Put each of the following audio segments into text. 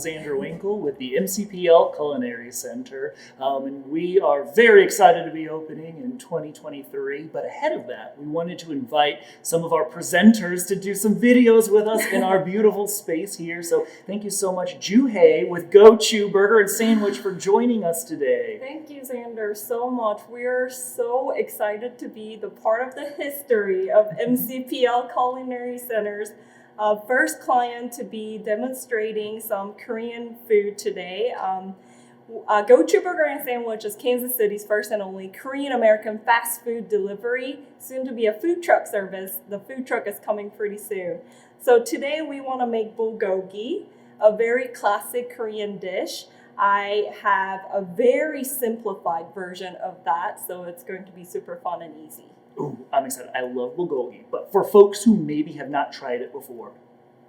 Xander Winkle with the MCPL Culinary Center, and we are very excited to be opening in 2023. But ahead of that, we wanted to invite some of our presenters to do some videos with us in our beautiful space here. So thank you so much, Joohae with Go Chew Burger and Sandwich, for joining us today. Thank you, Xander, so much. We're so excited to be the part of the history of MCPL Culinary Center's first client to be demonstrating some Korean food today. Go Chew Burger and Sandwich is Kansas City's first and only Korean-American fast food delivery, soon to be a food truck service. The food truck is coming pretty soon. So today we want to make bulgogi, a very classic Korean dish. I have a very simplified version of that, so it's going to be super fun and easy. Ooh, I'm excited. I love bulgogi. But for folks who maybe have not tried it before,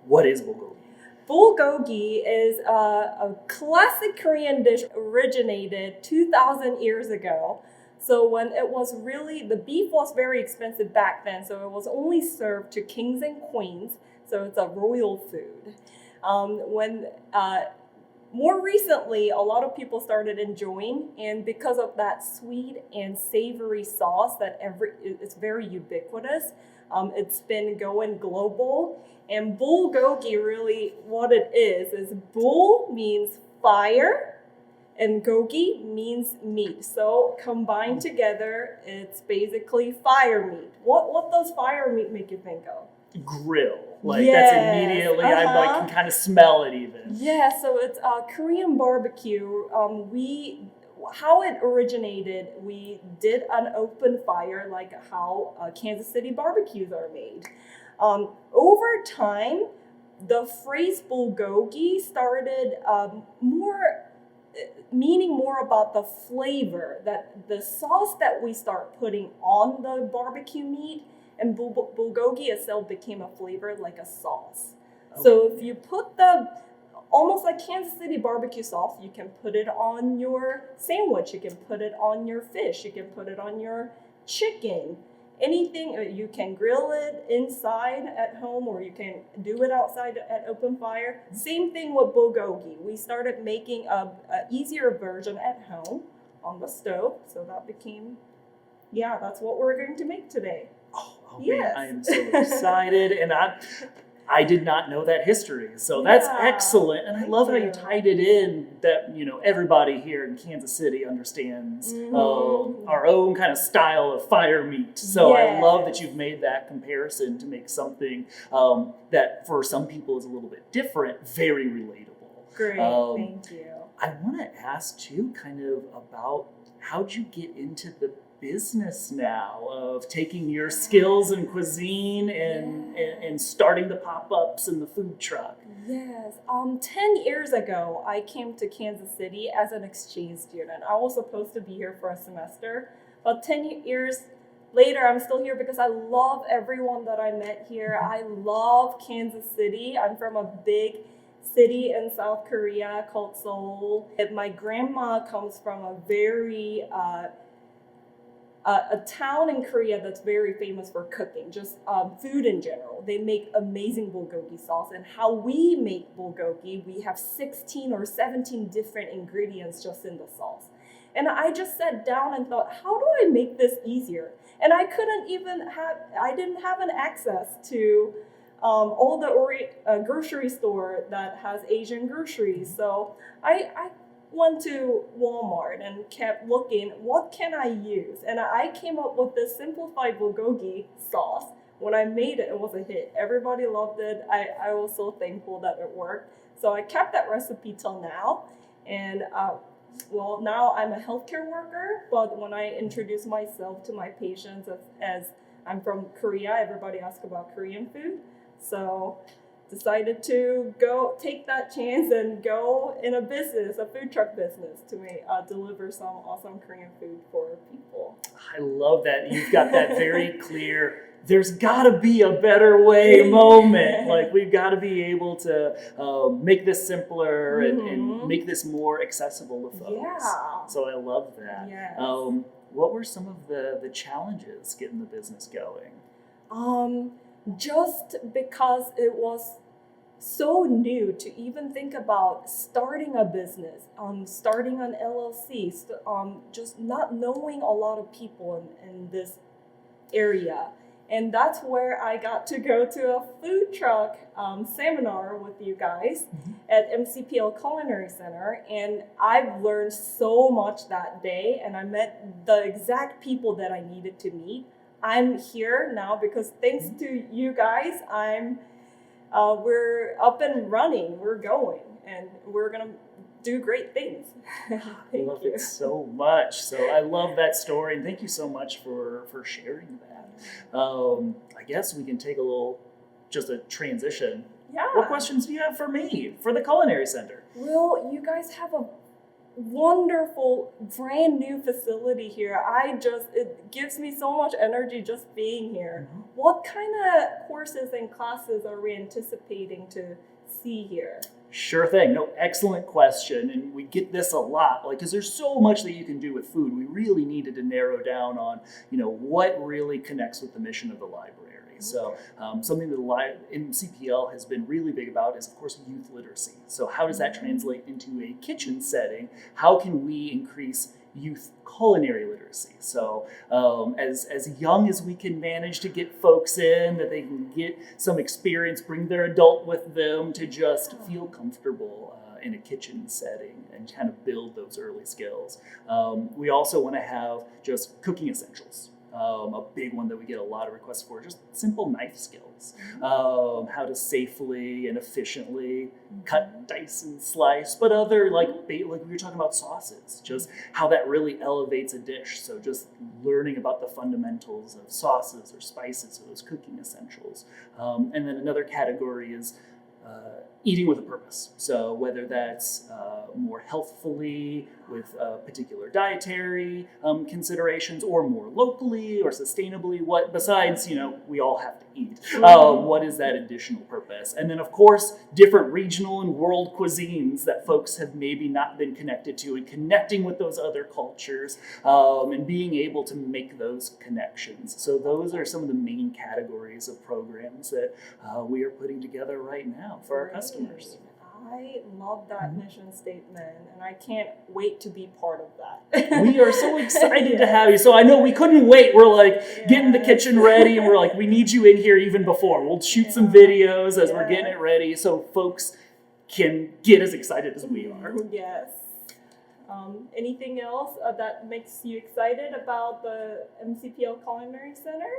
what is bulgogi? Bulgogi is a classic Korean dish originated 2,000 years ago. So when it was really, the beef was very expensive back then, so it was only served to kings and queens. So it's a royal food. More recently, a lot of people started enjoying, and because of that sweet and savory sauce that it's very ubiquitous, it's been going global. And bulgogi, really what it is bul means fire, and gogi means meat. So combined together, it's basically fire meat. What does fire meat make you think of? Grill. Like, yes. That's immediately, I can kind of smell it even. Yeah, so it's Korean barbecue. How it originated, we did an open fire, like how Kansas City barbecues are made. Over time, the phrase bulgogi started meaning more about the flavor, that the sauce that we start putting on the barbecue meat, and bulgogi itself became a flavor like a sauce. Okay. So if you put almost like Kansas City barbecue sauce, you can put it on your sandwich, you can put it on your fish, you can put it on your chicken, anything. You can grill it inside at home, or you can do it outside at open fire. Same thing with bulgogi. We started making a easier version at home on the stove, so that became, that's what we're going to make today. Oh yes. Man, I am so excited, and I did not know that history, so that's excellent. And I love how you tied it in that, everybody here in Kansas City understands our own kind of style of fire meat. So I love that you've made that comparison to make something that for some people is a little bit different, very relatable. Great, thank you. I want to ask too, kind of about how'd you get into the business now of taking your skills in cuisine and starting the pop-ups and the food truck? Yes. 10 years ago, I came to Kansas City as an exchange student. I was supposed to be here for a semester, but 10 years later, I'm still here because I love everyone that I met here. I love Kansas City. I'm from a big city in South Korea called Seoul. And my grandma comes from a very a town in Korea that's very famous for cooking, just food in general. They make amazing bulgogi sauce, and how we make bulgogi, we have 16 or 17 different ingredients just in the sauce. And I just sat down and thought, how do I make this easier? And I didn't have an access to all the grocery store that has Asian groceries. So I went to Walmart and kept looking, what can I use? And I came up with this simplified bulgogi sauce. When I made it, it was a hit. Everybody loved it. I was so thankful that it worked. So I kept that recipe till now. And now I'm a healthcare worker, but when I introduce myself to my patients as I'm from Korea, everybody asks about Korean food. So decided to go take that chance and go in a food truck business, to deliver some awesome Korean food for people. I love that. You've got that very clear, there's got to be a better way moment. Like, we've got to be able to make this simpler and make this more accessible to folks. Yeah. So I love that. Yes. What were some of the challenges getting the business going? Just because it was so new to even think about starting a business, starting an LLC, just not knowing a lot of people in this area. And that's where I got to go to a food truck seminar with you guys at MCPL Culinary Center. And I've learned so much that day, and I met the exact people that I needed to meet. I'm here now because thanks to you guys, we're up and running, we're going, and we're gonna do great things. I love it so much. So I love that story, and thank you so much for sharing that. I guess we can take just a transition. Yeah. What questions do you have for me for the Culinary Center? Well, you guys have a wonderful brand new facility here. It gives me so much energy just being here. What kind of courses and classes are we anticipating to see here? Sure thing. No, excellent question. And we get this a lot, because there's so much that you can do with food. We really needed to narrow down on, what really connects with the mission of the library. So something that CPL has been really big about is, of course, youth literacy. So how does that translate into a kitchen setting? How can we increase youth culinary literacy? So as young as we can manage to get folks in, that they can get some experience, bring their adult with them to just feel comfortable in a kitchen setting and kind of build those early skills. We also want to have just cooking essentials. A big one that we get a lot of requests for, just simple knife skills. How to safely and efficiently cut, dice, and slice, but other, like we were talking about sauces, just how that really elevates a dish. So just learning about the fundamentals of sauces or spices or those cooking essentials. And then another category is eating with a purpose. So whether that's more healthfully with particular dietary considerations, or more locally or sustainably, besides, we all have to eat. What is that additional purpose? And then, of course, different regional and world cuisines that folks have maybe not been connected to, and connecting with those other cultures and being able to make those connections. So those are some of the main categories of programs that we are putting together right now for our customers. I love that mission statement, and I can't wait to be part of that. We are so excited to have you. So I know we couldn't wait. We're getting the kitchen ready, and we're we need you in here even before. We'll shoot some videos as we're getting it ready so folks can get as excited as we are. Yes. Anything else that makes you excited about the MCPL Culinary Center?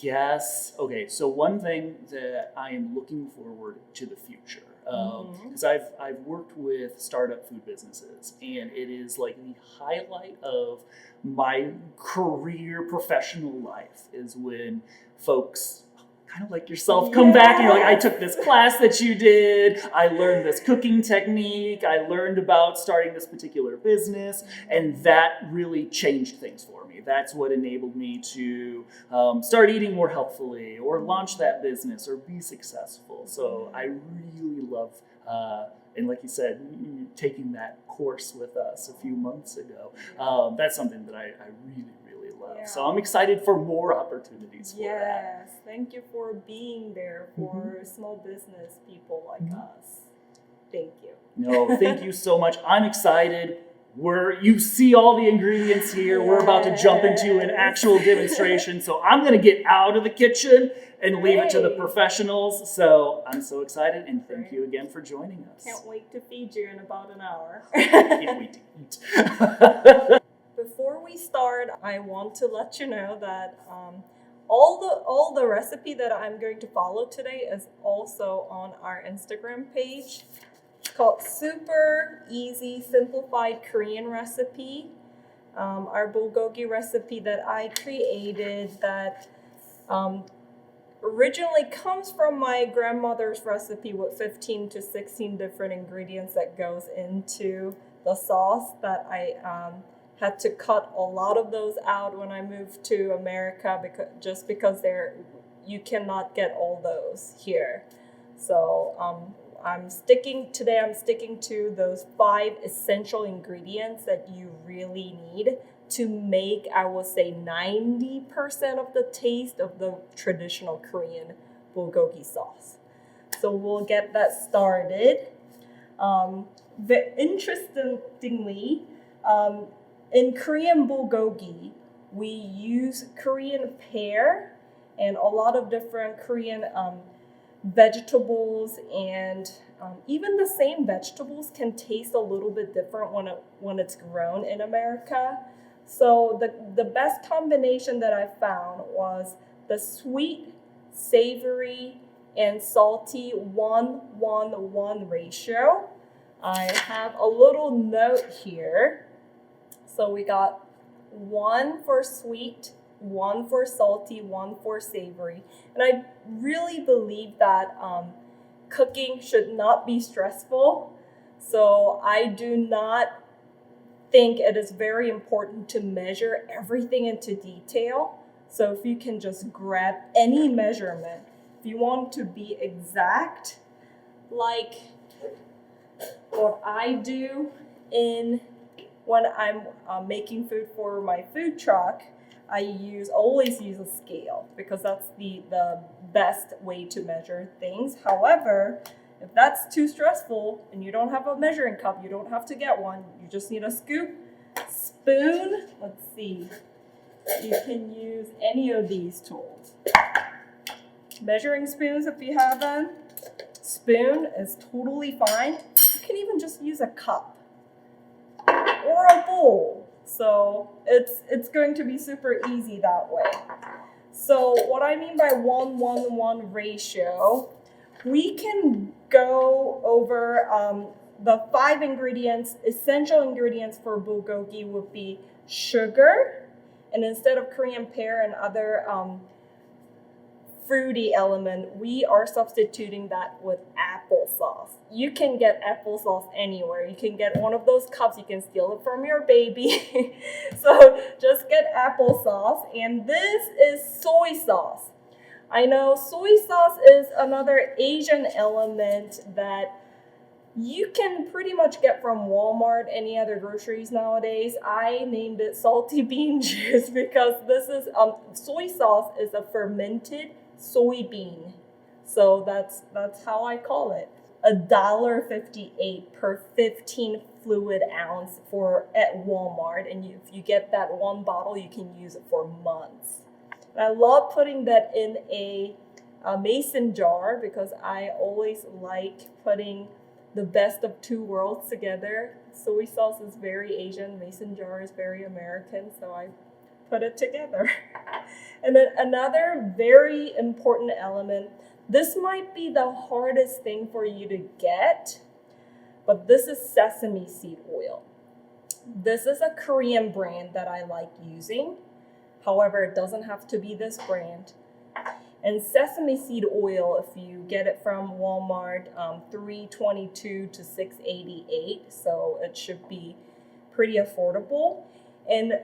Yes. Okay, so one thing that I am looking forward to the future, because I've worked with startup food businesses, and it is the highlight of my career professional life is when folks kind of like yourself come back and you're I took this class that you did, I learned this cooking technique, I learned about starting this particular business, and that really changed things for me. That's what enabled me to start eating more healthfully, or launch that business, or be successful. So I really love, and like you said, taking that course with us a few months ago. That's something that I really love. So I'm excited for more opportunities for that. Yes, thank you for being there for small business people like us. Thank you. No, thank you so much. I'm excited. You see all the ingredients here. We're about to jump into an actual demonstration. So I'm going to get out of the kitchen and leave it to the professionals. So I'm so excited, and thank you again for joining us. Can't wait to feed you in about an hour. Can't wait to eat. Before we start, I want to let you know that all the recipe that I'm going to follow today is also on our Instagram page. It's called Super Easy Simplified Korean Recipe. Our Bulgogi recipe that I created that originally comes from my grandmother's recipe with 15 to 16 different ingredients that goes into the sauce that I had to cut a lot of those out when I moved to America because you cannot get all those here. So I'm sticking to those 5 essential ingredients that you really need to make, I would say, 90% of the taste of the traditional Korean bulgogi sauce. So we'll get that started. Interestingly, in Korean bulgogi, we use Korean pear and a lot of different Korean vegetables, and even the same vegetables can taste a little bit different when it's grown in America. So the best combination that I found was the sweet, savory, and salty 1-1-1 ratio. I have a little note here. So we got 1 for sweet, 1 for salty, 1 for savory. And I really believe that cooking should not be stressful. So I do not think it is very important to measure everything into detail. So if you can just grab any measurement, if you want to be exact, like what I do when I'm making food for my food truck, I always use a scale because that's the best way to measure things. However, if that's too stressful and you don't have a measuring cup, you don't have to get one. You just need a scoop, spoon. Let's see. You can use any of these tools. Measuring spoons if you have them. Spoon is totally fine. You can even just use a cup or a bowl. So it's going to be super easy that way. So what I mean by 1-1-1 ratio, we can go over the 5 essential ingredients for bulgogi would be sugar, and instead of Korean pear and other fruity element, we are substituting that with applesauce. You can get applesauce anywhere. You can get one of those cups. You can steal it from your baby. So just get applesauce. And this is soy sauce. I know soy sauce is another Asian element that you can pretty much get from Walmart, any other groceries nowadays. I named it salty bean juice because this is soy sauce is a fermented soybean. So that's how I call it. $1.58 per 15 fluid ounce at Walmart, and if you get that one bottle, you can use it for months. And I love putting that in a mason jar because I always like putting the best of two worlds together. Soy sauce is very Asian, mason jar is very American, so I put it together. And then another very important element, this might be the hardest thing for you to get, but this is sesame seed oil. This is a Korean brand that I like using. However, it doesn't have to be this brand. And sesame seed oil, if you get it from Walmart, $3.22 to $6.88, so it should be pretty affordable. And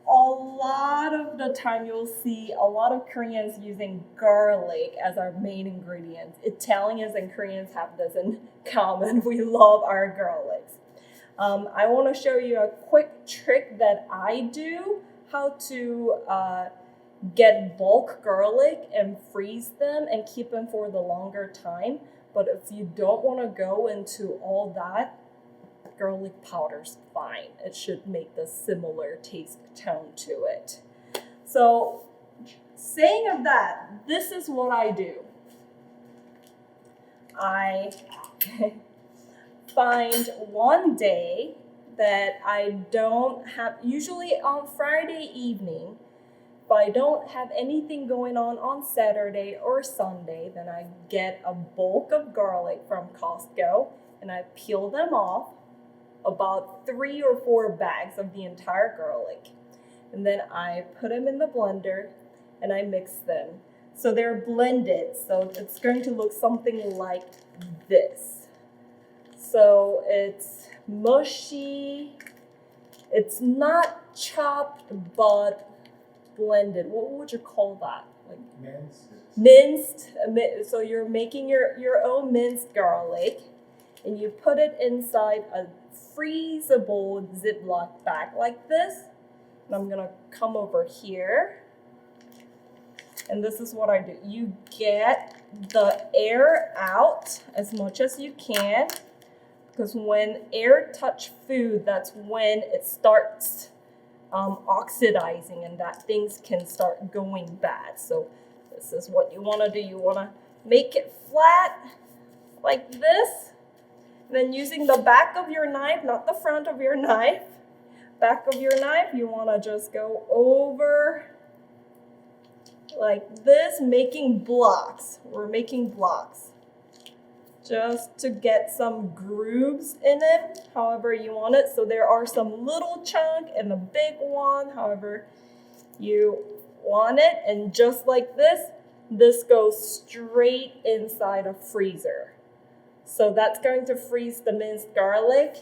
a lot of the time you'll see a lot of Koreans using garlic as our main ingredient. Italians and Koreans have this in common. We love our garlics. I want to show you a quick trick that I do, how to get bulk garlic and freeze them and keep them for the longer time. But if you don't want to go into all that, garlic powder's fine. It should make the similar taste tone to it. So saying of that, this is what I do. I find one day that I don't have, usually on Friday evening, if I don't have anything going on Saturday or Sunday, then I get a bulk of garlic from Costco and I peel them off, about 3 or 4 bags of the entire garlic. And then I put them in the blender and I mix them. So they're blended, so it's going to look something like this. So it's mushy, it's not chopped, but blended. What would you call that? Like minced. So you're making your own minced garlic, and you put it inside a freezable Ziploc bag like this. And I'm gonna come over here, And this is what I do. You get the air out as much as you can, because when air touch food, that's when it starts oxidizing and that things can start going bad. So this is what you want to do. You want to make it flat like this. And then using the back of your knife, not the front of your knife, back of your knife, you want to just go over like this, making blocks. We're making blocks just to get some grooves in it, however you want it. So there are some little chunk and a big one, however you want it. And just like this goes straight inside a freezer. So that's going to freeze the minced garlic.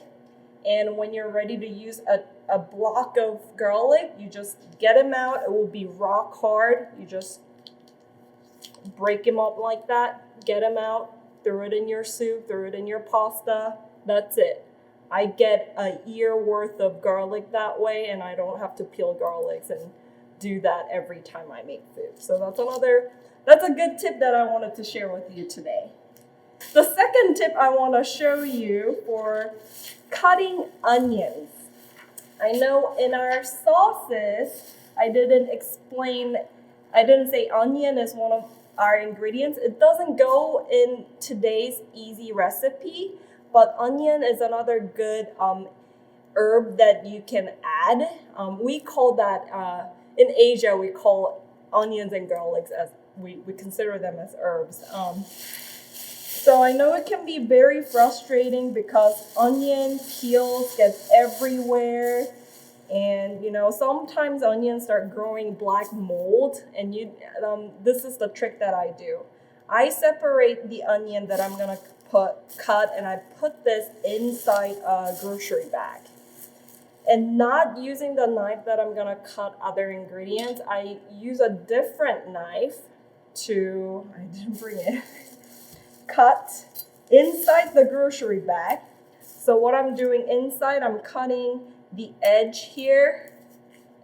And when you're ready to use a block of garlic, you just get them out. It will be rock hard. You just break them up like that, get them out, throw it in your soup, throw it in your pasta. That's it. I get a year worth of garlic that way, and I don't have to peel garlics and do that every time I make food. So that's a good tip that I wanted to share with you today. The second tip I want to show you for cutting onions. I know in our sauces, I didn't say onion is one of our ingredients. It doesn't go in today's easy recipe, but onion is another good herb that you can add. We call that, in Asia, we call onions and garlics as, we consider them as herbs. So I know it can be very frustrating because onion peels get everywhere. And sometimes onions start growing black mold, and this is the trick that I do. I separate the onion that I'm gonna cut, and I put this inside a grocery bag. And not using the knife that I'm gonna cut other ingredients, I use a different knife I didn't bring it, cut inside the grocery bag. So what I'm doing inside, I'm cutting the edge here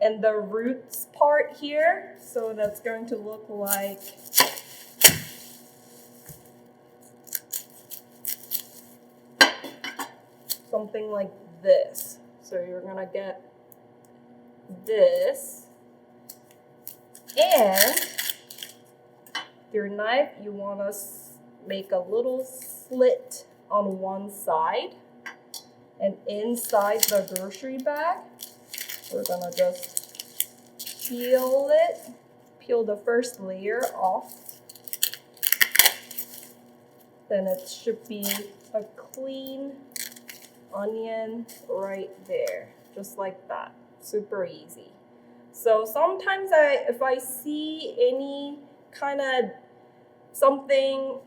and the roots part here. So that's going to look like something like this. So you're gonna get this, and your knife, you want to make a little slit on one side, and inside the grocery bag, we're gonna just peel the first layer off. Then it should be a clean onion right there, just like that. Super easy. So sometimes if I see any kind of something,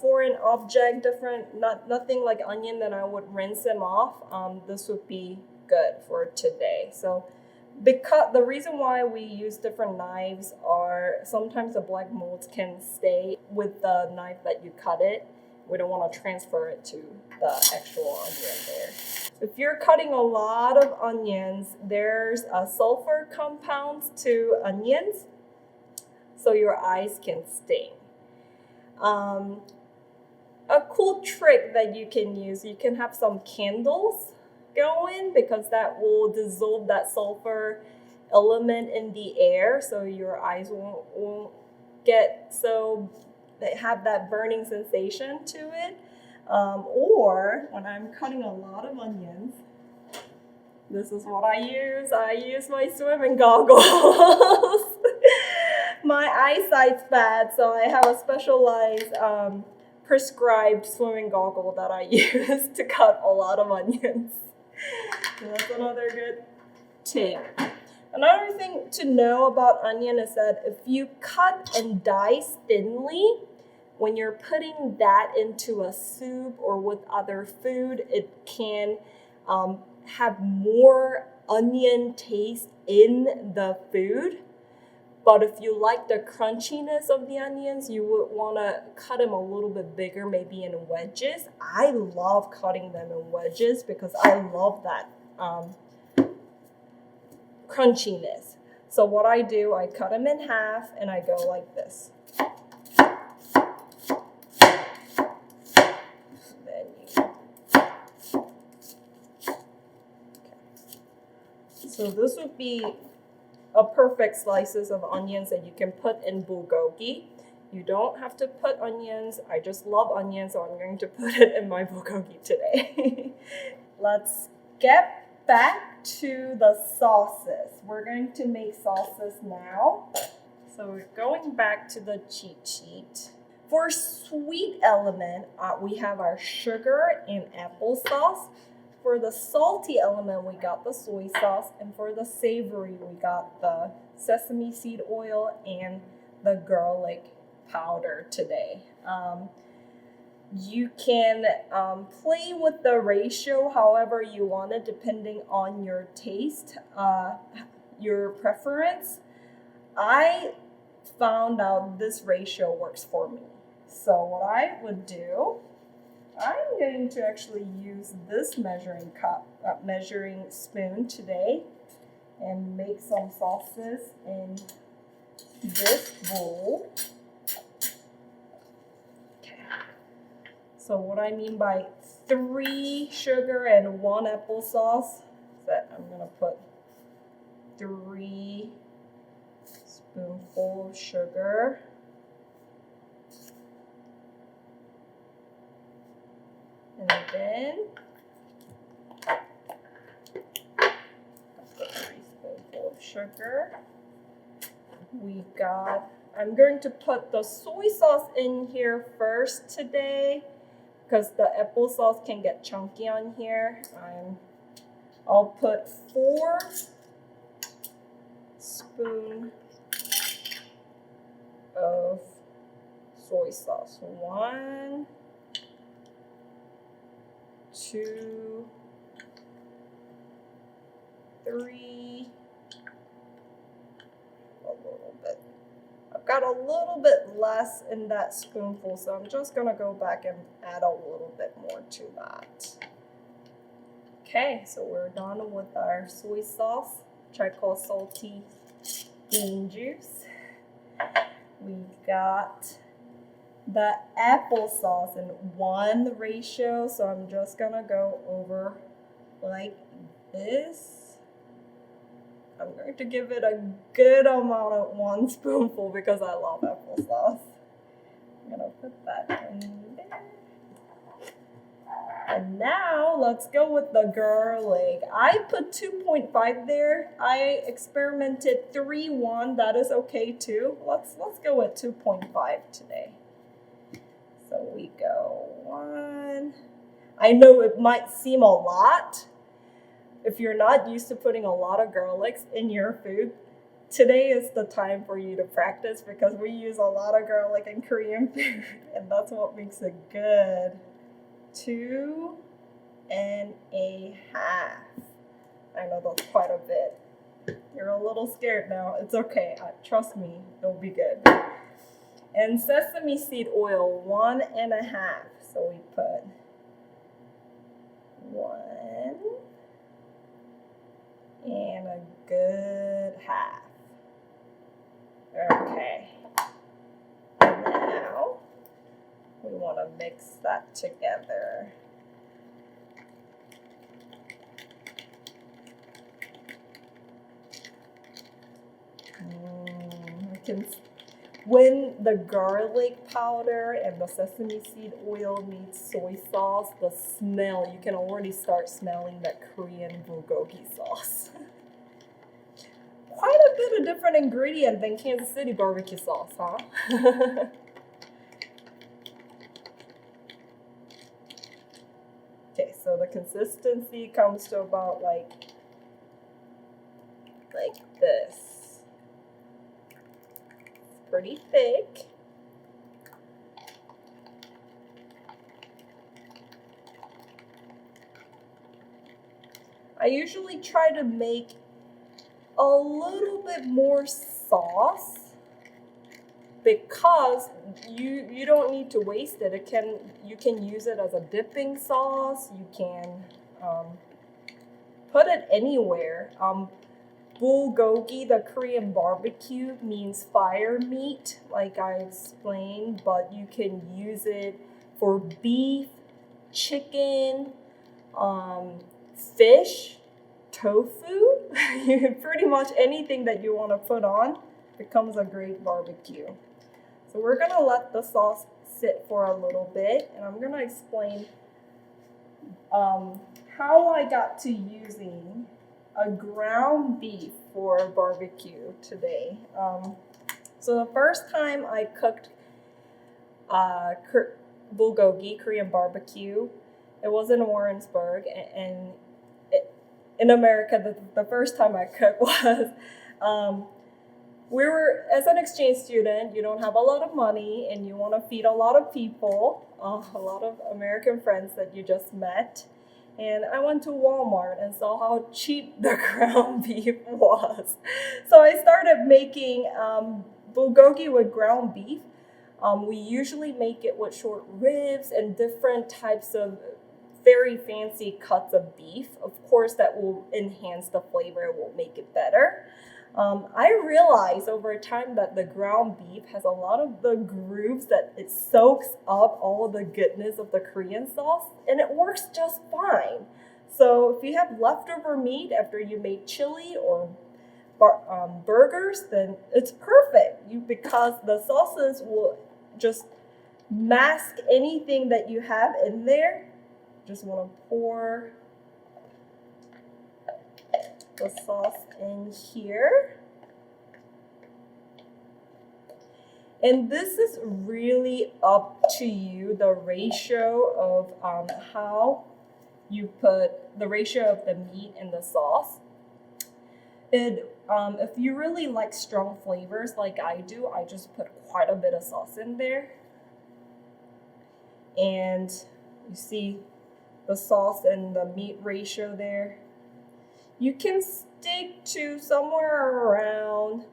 foreign object, different, nothing like onion, then I would rinse them off. This would be good for today. So because the reason why we use different knives are sometimes the black molds can stay with the knife that you cut it. We don't want to transfer it to the actual onion there. If you're cutting a lot of onions, there's a sulfur compounds to onions, so your eyes can sting. A cool trick that you can use, you can have some candles going, because that will dissolve that sulfur element in the air, so your eyes won't get so they have that burning sensation to it. Or when I'm cutting a lot of onions, this is what I use. I use my swimming goggles. My eyesight's bad, so I have a specialized prescribed swimming goggle that I use to cut a lot of onions. So that's another good tip. Another thing to know about onion is that if you cut and dice thinly, when you're putting that into a soup or with other food, it can have more onion taste in the food. But if you like the crunchiness of the onions, you would want to cut them a little bit bigger, maybe in wedges. I love cutting them in wedges because I love that crunchiness. So what I do, I cut them in half and I go like this. Then so this would be a perfect slices of onions that you can put in bulgogi. You don't have to put onions. I just love onions, so I'm going to put it in my bulgogi today. Let's get back to the sauces. We're going to make sauces now. So we're going back to the cheat sheet. For sweet element, we have our sugar and applesauce. For the salty element, we got the soy sauce. And for the savory, we got the sesame seed oil and the garlic powder today. You can play with the ratio however you want it, depending on your taste, your preference. I found out this ratio works for me. So what I would do, I'm going to actually use this measuring spoon today and make some sauces in this bowl. So what I mean by 3 sugar and 1 applesauce is that I'm gonna put 3 spoonfuls of sugar. And then put 3 spoonfuls of sugar. I'm going to put the soy sauce in here first today, because the applesauce can get chunky on here. I'll put 4 spoons of soy sauce. 1, 2, 3. A little bit. I've got a little bit less in that spoonful, so I'm just gonna go back and add a little bit more to that. Okay, so we're done with our soy sauce, which I call salty bean juice. We got the applesauce in 1 ratio, so I'm just gonna go over like this. I'm going to give it a good amount of 1 spoonful because I love applesauce. I'm gonna put that in there. And now let's go with the garlic. I put 2.5 there. I experimented 3-1. That is okay too. Let's go with 2.5 today. So we go 1. I know it might seem a lot. If you're not used to putting a lot of garlics in your food, today is the time for you to practice because we use a lot of garlic in Korean food and that's what makes it good. 2.5. I know that's quite a bit. You're a little scared now. It's okay. Trust me, it'll be good. And sesame seed oil, 1.5. So we put 1 and a good half. Okay. Now we want to mix that together. When the garlic powder and the sesame seed oil meets soy sauce, the smell, you can already start smelling that Korean bulgogi sauce. Quite a bit of different ingredient than Kansas City barbecue sauce, huh? Okay, so the consistency comes to about like this. Pretty thick. I usually try to make a little bit more sauce because you don't need to waste it. You can use it as a dipping sauce. You can put it anywhere. Bulgogi, the Korean barbecue, means fire meat, like I explained, but you can use it for beef, chicken, fish, tofu. Pretty much anything that you want to put on becomes a great barbecue. So we're gonna let the sauce sit for a little bit, and I'm gonna explain how I got to using a ground beef for barbecue today. So the first time I cooked bulgogi, Korean barbecue, it was in Warrensburg, and in America, the first time I cooked was, we were, as an exchange student, you don't have a lot of money and you want to feed a lot of people, a lot of American friends that you just met. And I went to Walmart and saw how cheap the ground beef was. So I started making bulgogi with ground beef. We usually make it with short ribs and different types of very fancy cuts of beef. Of course, that will enhance the flavor, it will make it better. I realized over time that the ground beef has a lot of the grooves that it soaks up all of the goodness of the Korean sauce, and it works just fine. So if you have leftover meat after you made chili or burgers, then it's perfect because the sauces will just mask anything that you have in there. Just want to pour the sauce in here. And this is really up to you, the ratio of how you put the ratio of the meat and the sauce. If you really like strong flavors like I do, I just put quite a bit of sauce in there. And you see the sauce and the meat ratio there. You can stick to somewhere around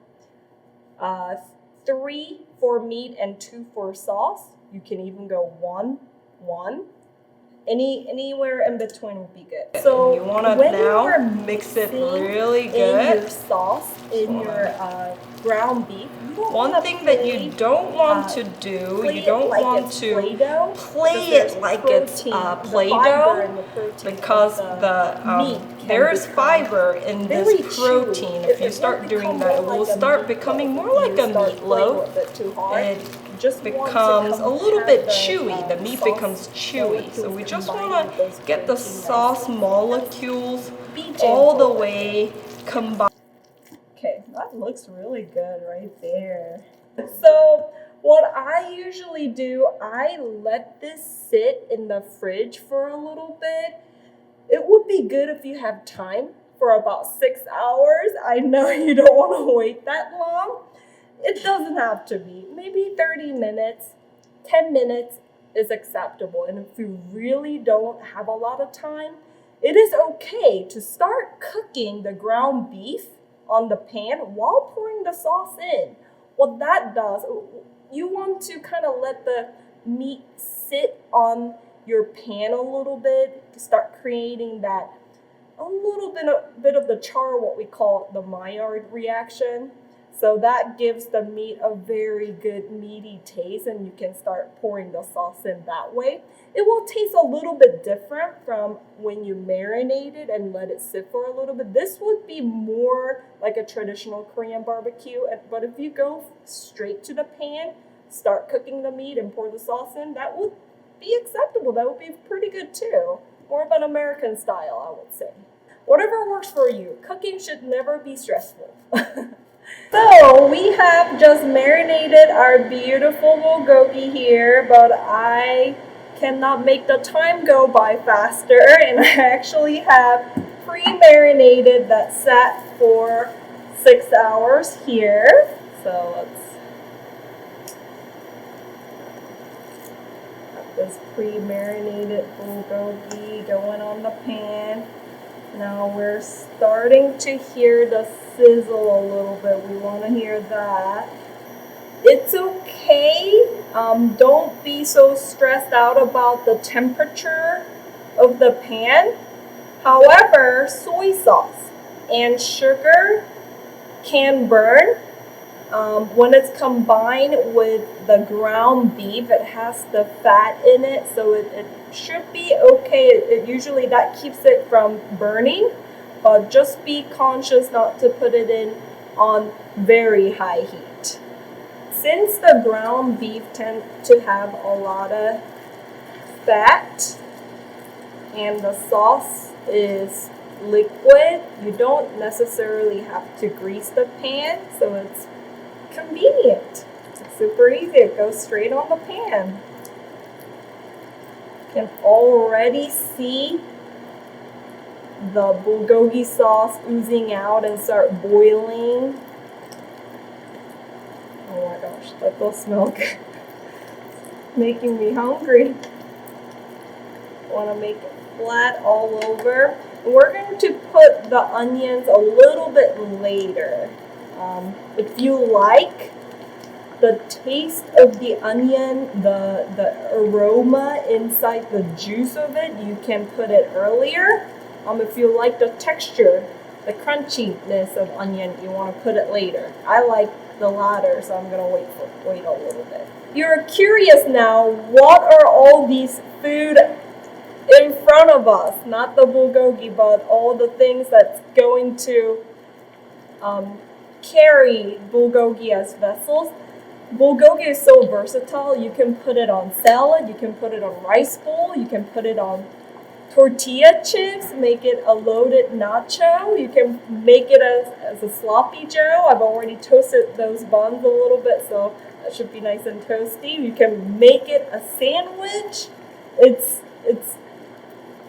3 for meat and 2 for sauce. You can even go 1-1. Anywhere in between would be good. So you want to now mix it really good. In your sauce, in your ground beef. One thing that you don't want to do, you don't want to play it like it's Play-Doh, because there is fiber in this protein. If you start doing that, it will start becoming more like a meatloaf. It just becomes a little bit chewy. The meat becomes chewy. So we just want to get the sauce molecules all the way combined. Okay, that looks really good right there. So what I usually do, I let this sit in the fridge for a little bit. It would be good if you have time for about 6 hours. I know you don't want to wait that long. It doesn't have to be. Maybe 30 minutes, 10 minutes is acceptable. And if you really don't have a lot of time, it is okay to start cooking the ground beef on the pan while pouring the sauce in. What that does, you want to kind of let the meat sit on your pan a little bit to start creating that a little bit of the char, what we call the Maillard reaction. So that gives the meat a very good meaty taste, and you can start pouring the sauce in that way. It will taste a little bit different from when you marinate it and let it sit for a little bit. This would be more like a traditional Korean barbecue, but if you go straight to the pan, start cooking the meat and pour the sauce in, that would be acceptable. That would be pretty good too. More of an American style, I would say. Whatever works for you. Cooking should never be stressful. So we have just marinated our beautiful bulgogi here, but I cannot make the time go by faster, and I actually have pre-marinated that sat for 6 hours here. So let's have this pre-marinated bulgogi going on the pan. Now we're starting to hear the sizzle a little bit. We want to hear that. It's okay. Don't be so stressed out about the temperature of the pan. However, soy sauce and sugar can burn. When it's combined with the ground beef, it has the fat in it, so it should be okay. Usually that keeps it from burning, but just be conscious not to put it in on very high heat. Since the ground beef tends to have a lot of fat and the sauce is liquid, you don't necessarily have to grease the pan, so it's convenient. It's super easy. It goes straight on the pan. You can already see the bulgogi sauce oozing out and start boiling. Oh my gosh, that does smell good. Making me hungry. Want to make it flat all over. We're going to put the onions a little bit later. If you like the taste of the onion, the aroma inside the juice of it, you can put it earlier. If you like the texture, the crunchiness of onion, you want to put it later. I like the latter, so I'm going to wait a little bit. You're curious now, what are all these food in front of us? Not the bulgogi, but all the things that's going to carry bulgogi as vessels. Bulgogi is so versatile. You can put it on salad, you can put it on rice bowl, you can put it on tortilla chips, make it a loaded nacho. You can make it as a sloppy joe. I've already toasted those buns a little bit, so that should be nice and toasty. You can make it a sandwich. It's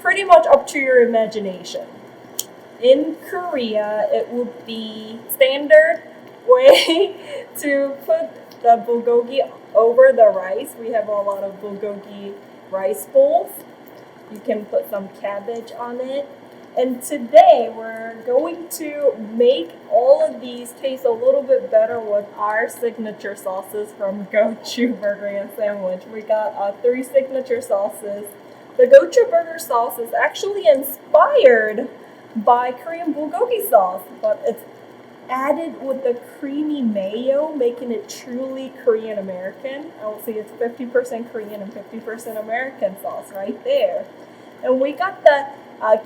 pretty much up to your imagination. In Korea, it would be standard way to put the bulgogi over the rice. We have a lot of bulgogi rice bowls. You can put some cabbage on it. And today we're going to make all of these taste a little bit better with our signature sauces from Gochu Burger and Sandwich. We got 3 signature sauces. The Gochu Burger sauce is actually inspired by Korean bulgogi sauce, but it's added with the creamy mayo, making it truly Korean American. I will say it's 50% Korean and 50% American sauce right there. And we got the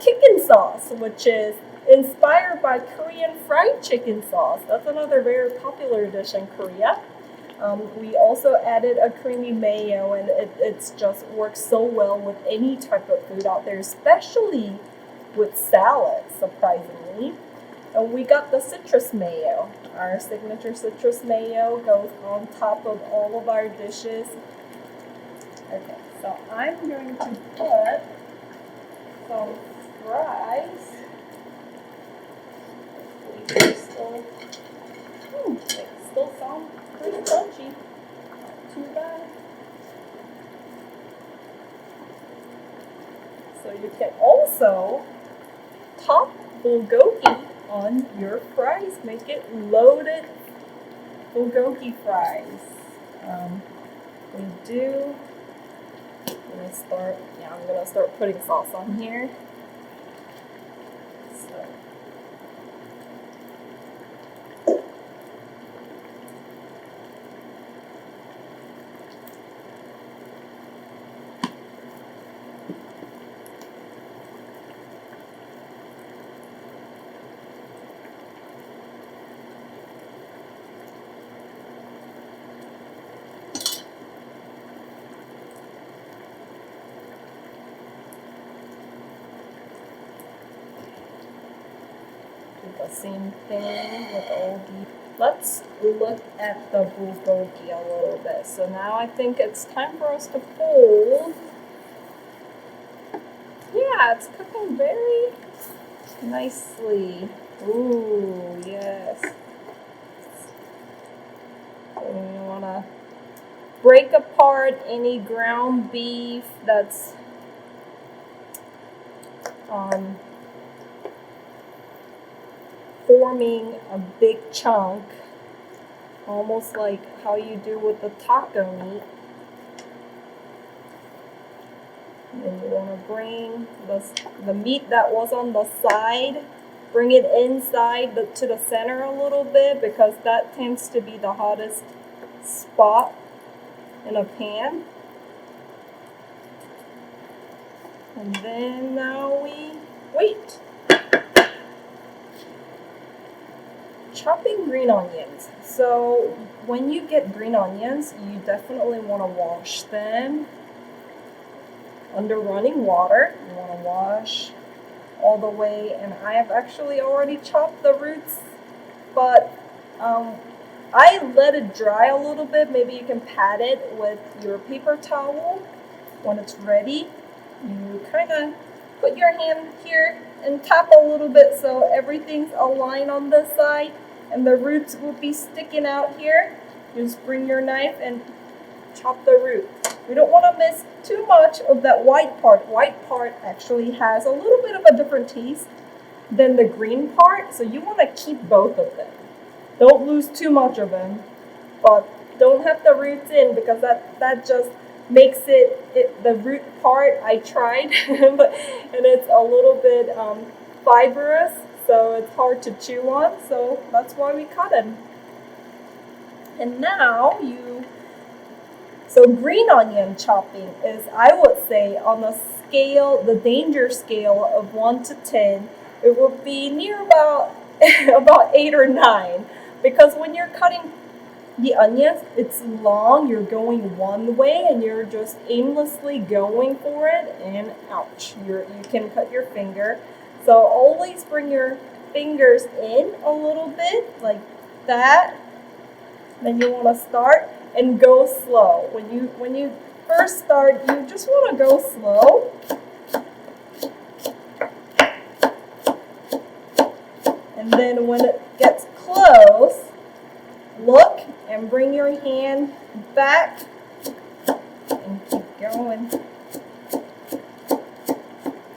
chicken sauce, which is inspired by Korean fried chicken sauce. That's another very popular dish in Korea. We also added a creamy mayo, and it's just works so well with any type of food out there, especially with salads, surprisingly. And we got the citrus mayo. Our signature citrus mayo goes on top of all of our dishes. Okay, so I'm going to put some fries. They still sound pretty crunchy. Not too bad. So you can also top bulgogi on your fries. Make it loaded bulgogi fries. I'm gonna start putting sauce on here. So. The same thing with all the. Let's look at the bulgogi a little bit. So now I think it's time for us to fold. Yeah, it's cooking very nicely. Ooh, yes. So we want to break apart any ground beef that's forming a big chunk, almost like how you do with the taco meat. And then you want to bring the meat that was on the side Bring it inside to the center a little bit because that tends to be the hottest spot in a pan. And then now we wait. Chopping green onions. So when you get green onions, you definitely want to wash them under running water. You want to wash all the way, and I have actually already chopped the roots, but I let it dry a little bit. Maybe you can pat it with your paper towel. When it's ready, you kind of put your hand here and tap a little bit so everything's aligned on this side and the roots will be sticking out here. Just bring your knife and chop the root. We don't want to miss too much of that white part. White part actually has a little bit of a different taste than the green part, so you want to keep both of them. Don't lose too much of them, but don't have the roots in because that just makes it the root part. I tried, and it's a little bit fibrous, so it's hard to chew on. So that's why we cut them. And now so green onion chopping is, I would say, on the scale, the danger scale of 1 to 10, it would be near about 8 or 9, because when you're cutting the onions, it's long, you're going one way and you're just aimlessly going for it, and ouch, you can cut your finger. So always bring your fingers in a little bit like that. Then you want to start and go slow. When you first start, you just want to go slow. And then when it gets close, look and bring your hand back and keep going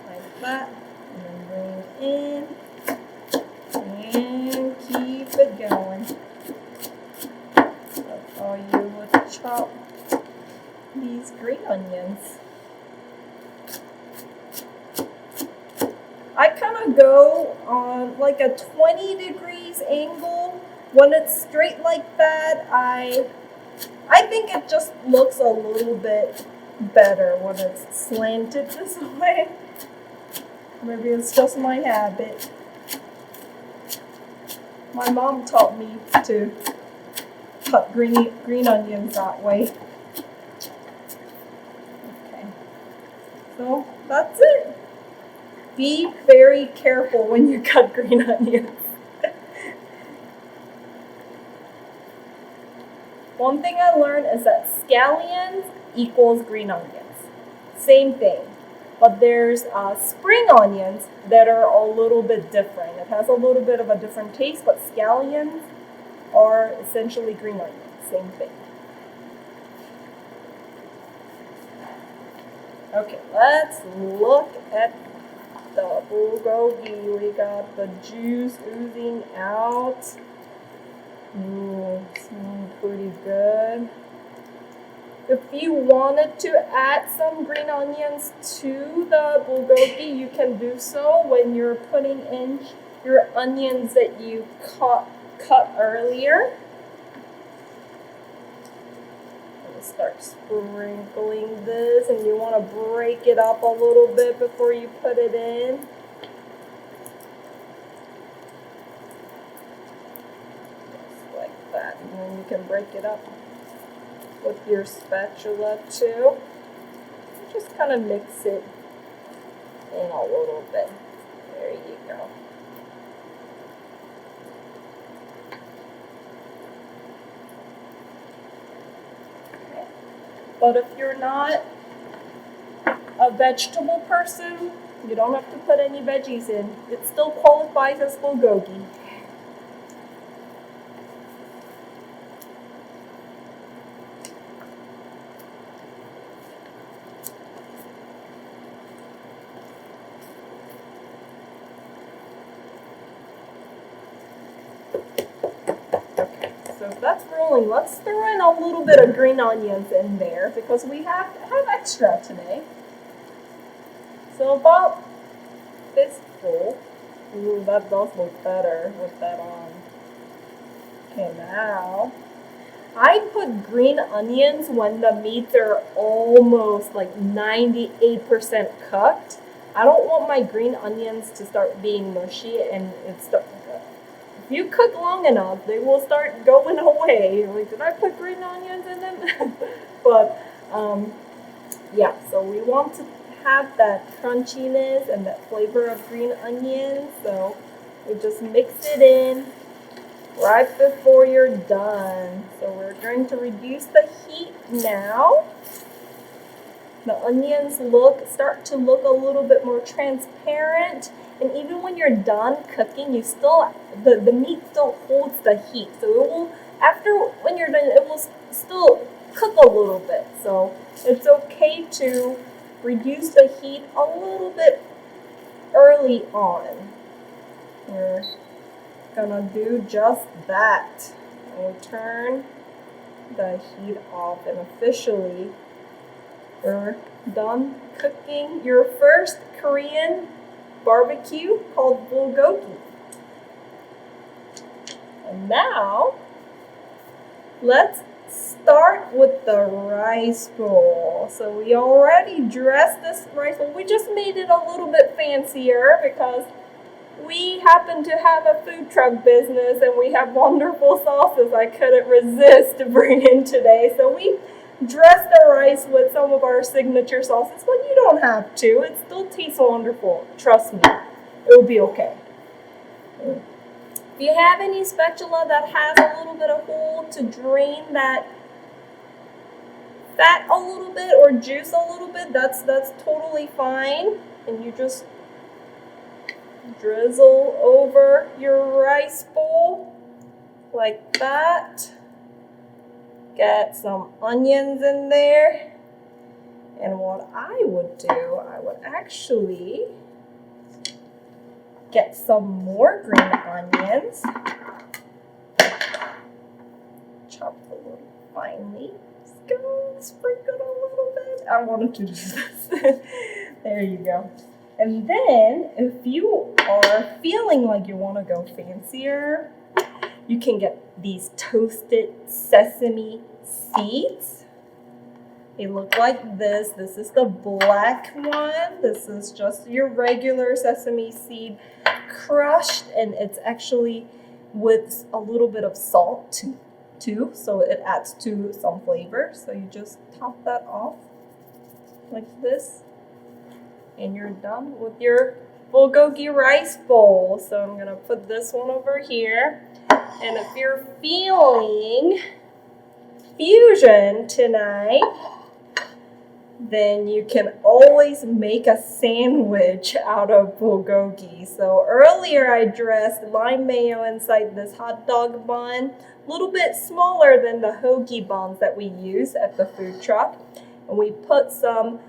like that. And then bring in and keep it going. That's how you would chop these green onions. I kind of go on like a 20 degrees angle. When it's straight like that, I think it just looks a little bit better when it's slanted this way. Maybe it's just my habit. My mom taught me to cut green onions that way. Okay, so that's it. Be very careful when you cut green onions. One thing I learned is that scallions equals green onions. Same thing. But there's spring onions that are a little bit different. It has a little bit of a different taste, but scallions are essentially green onions. Same thing. Okay, let's look at the bulgogi. We got the juice oozing out. Ooh, smelling pretty good. If you wanted to add some green onions to the bulgogi, you can do so when you're putting in your onions that you cut earlier. Start sprinkling this, and you want to break it up a little bit before you put it in. Just like that, and then you can break it up with your spatula too. Just kind of mix it in a little bit. There you go. But if you're not a vegetable person, you don't have to put any veggies in. It still qualifies as bulgogi. That's rolling. Let's throw in a little bit of green onions in there because we have extra today. So about fistful. Ooh, that does look better with that on. Okay, now I put green onions when the meats are almost like 98% cooked. I don't want my green onions to start being mushy and if you cook long enough, they will start going away. Like, did I put green onions in them? But yeah, so we want to have that crunchiness and that flavor of green onions. So we just mix it in right before you're done. So we're going to reduce the heat now. The onions start to look a little bit more transparent, and even when you're done cooking, you still the meat still holds the heat. So it will when you're done, it will still cook a little bit. So it's okay to reduce the heat a little bit early on. We're gonna do just that. We'll turn the heat off, and officially we're done cooking your first Korean barbecue called Bulgogi. And now let's start with the rice bowl. So we already dressed this rice bowl. We just made it a little bit fancier because we happen to have a food truck business and we have wonderful sauces I couldn't resist to bring in today. So we dressed the rice with some of our signature sauces, but you don't have to. It still tastes wonderful. Trust me, it'll be okay. If you have any spatula that has a little bit of hole to drain that fat a little bit or juice a little bit, that's totally fine. And you just drizzle over your rice bowl like that. Get some onions in there. And what I would do, I would actually get some more green onions. Chop a little finely. Just go sprinkle a little bit. I wanted to do this. There you go. And then if you are feeling like you want to go fancier, you can get these toasted sesame seeds. They look like this. This is the black one. This is just your regular sesame seed crushed, and it's actually with a little bit of salt too, so it adds to some flavor. So you just top that off like this, and you're done with your bulgogi rice bowl. So I'm gonna put this one over here. And if you're feeling fusion tonight, then you can always make a sandwich out of bulgogi. So earlier I dressed lime mayo inside this hot dog bun, a little bit smaller than the hoagie buns that we use at the food truck. And we put some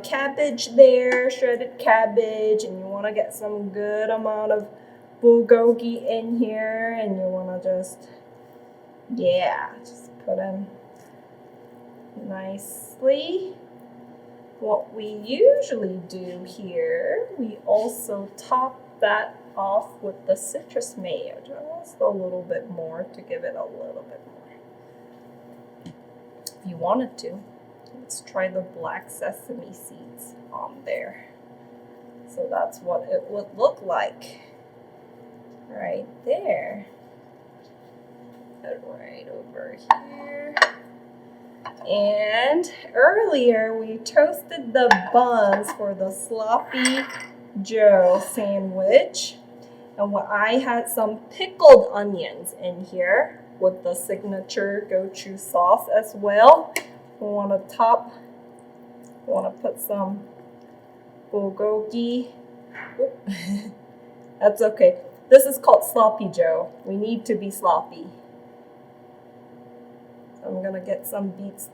cabbage there, shredded cabbage, and you want to get some good amount of bulgogi in here, and you want to just put in nicely. What we usually do here, we also top that off with the citrus mayo, just a little bit more to give it a little bit more. If you wanted to, let's try the black sesame seeds on there. So that's what it would look like right there. Put it right over here. And earlier we toasted the buns for the sloppy Joe sandwich. And I had some pickled onions in here with the signature gochujang sauce as well. We want to put some bulgogi. That's okay. This is called sloppy Joe. We need to be sloppy. I'm gonna get some bits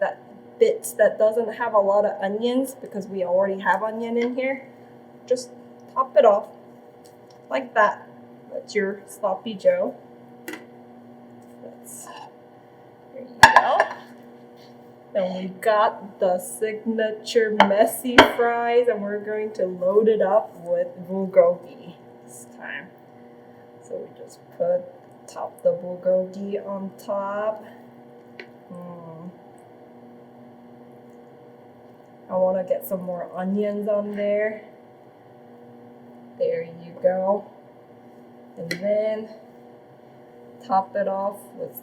that doesn't have a lot of onions because we already have onion in here. Just top it off like that. That's your sloppy Joe. There you go. Then we've got the signature messy fries, and we're going to load it up with bulgogi. It's time Okay. So we just top the bulgogi on top. I want to get some more onions on there. There you go. And then top it off with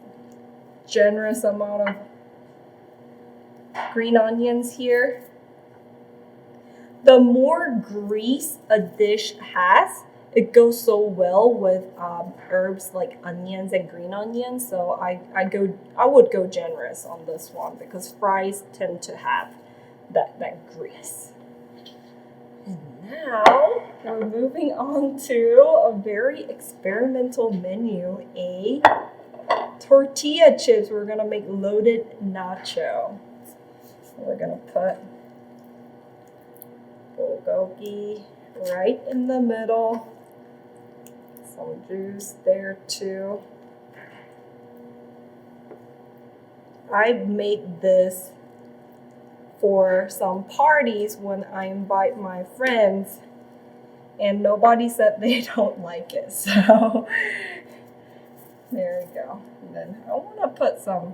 generous amount of green onions here. The more grease a dish has, it goes so well with herbs like onions and green onions. So I would go generous on this one because fries tend to have that grease. And now we're moving on to a very experimental menu, a tortilla chips. We're gonna make loaded nacho. We're gonna put bulgogi right in the middle. Some juice there too. I made this for some parties when I invite my friends, and nobody said they don't like it. So there we go. And then I want to put some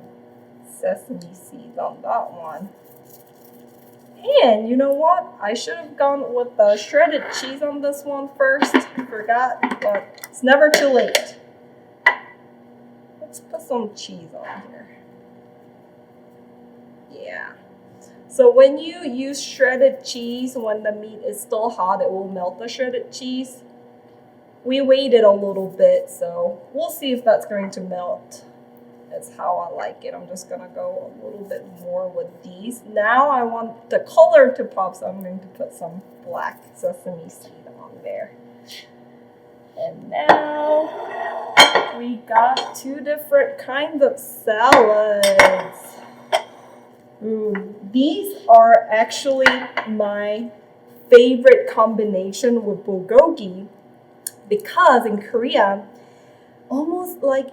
sesame seeds on that one. And you know what? I should have gone with the shredded cheese on this one first. I forgot, but it's never too late. Let's put some cheese on here. Yeah. So when you use shredded cheese, when the meat is still hot, it will melt the shredded cheese. We waited a little bit, so we'll see if that's going to melt. That's how I like it. I'm just gonna go a little bit more with these. Now I want the color to pop, so I'm going to put some black sesame seed on there. And now we got two different kinds of salads. Ooh, these are actually my favorite combination with bulgogi because in Korea, almost like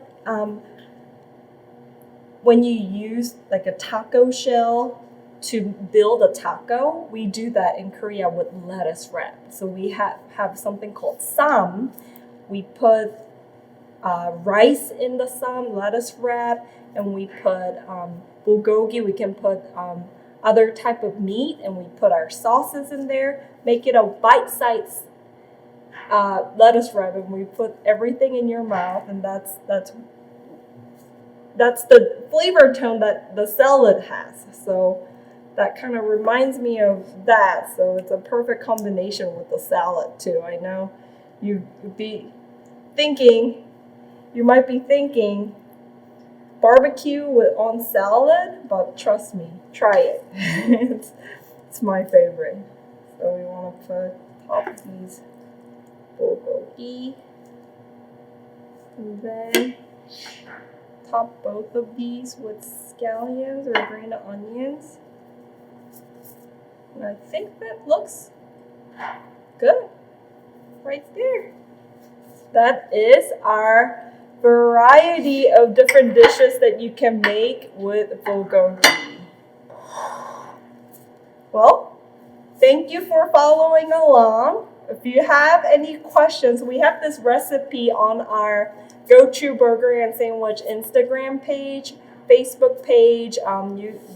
when you use like a taco shell to build a taco, we do that in Korea with lettuce wrap. So we have something called sam. We put rice in the sam, lettuce wrap, and we put bulgogi. We can put other type of meat, and we put our sauces in there. Make it a bite-sized lettuce wrap, and we put everything in your mouth, and that's the flavor tone that the salad has. So that kind of reminds me of that. So it's a perfect combination with the salad too. I know you might be thinking barbecue on salad, but trust me, try it. it's my favorite. So we want to put top these bulgogi, and then top both of these with scallions or green onions. And I think that looks good right there. That is our variety of different dishes that you can make with bulgogi. Well, thank you for following along. If you have any questions, we have this recipe on our Go-To Burger and Sandwich Instagram page, Facebook page.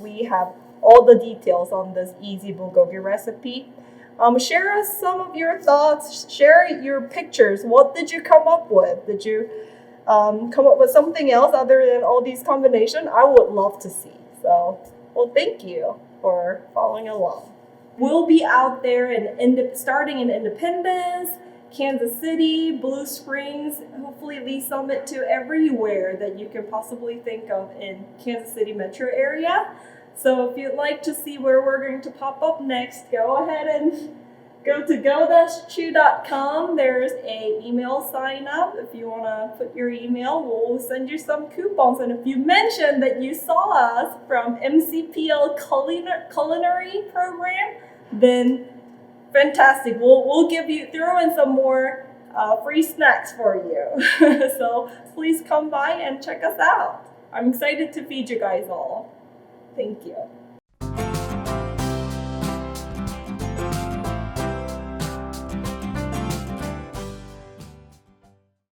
We have all the details on this easy bulgogi recipe. Share us some of your thoughts. Share your pictures. What did you come up with? Did you come up with something else other than all these combinations? I would love to see. So, well, thank you for following along. We'll be out there starting in Independence, Kansas City, Blue Springs, hopefully Lee Summit, to everywhere that you can possibly think of in Kansas City metro area. So if you'd like to see where we're going to pop up next, go ahead and go to go-chew.com. There's an email sign up. If you want to put your email, we'll send you some coupons. And if you mention that you saw us from MCPL Culinary Program, then fantastic. We'll throw in some more free snacks for you. So please come by and check us out. I'm excited to feed you guys all. Thank you.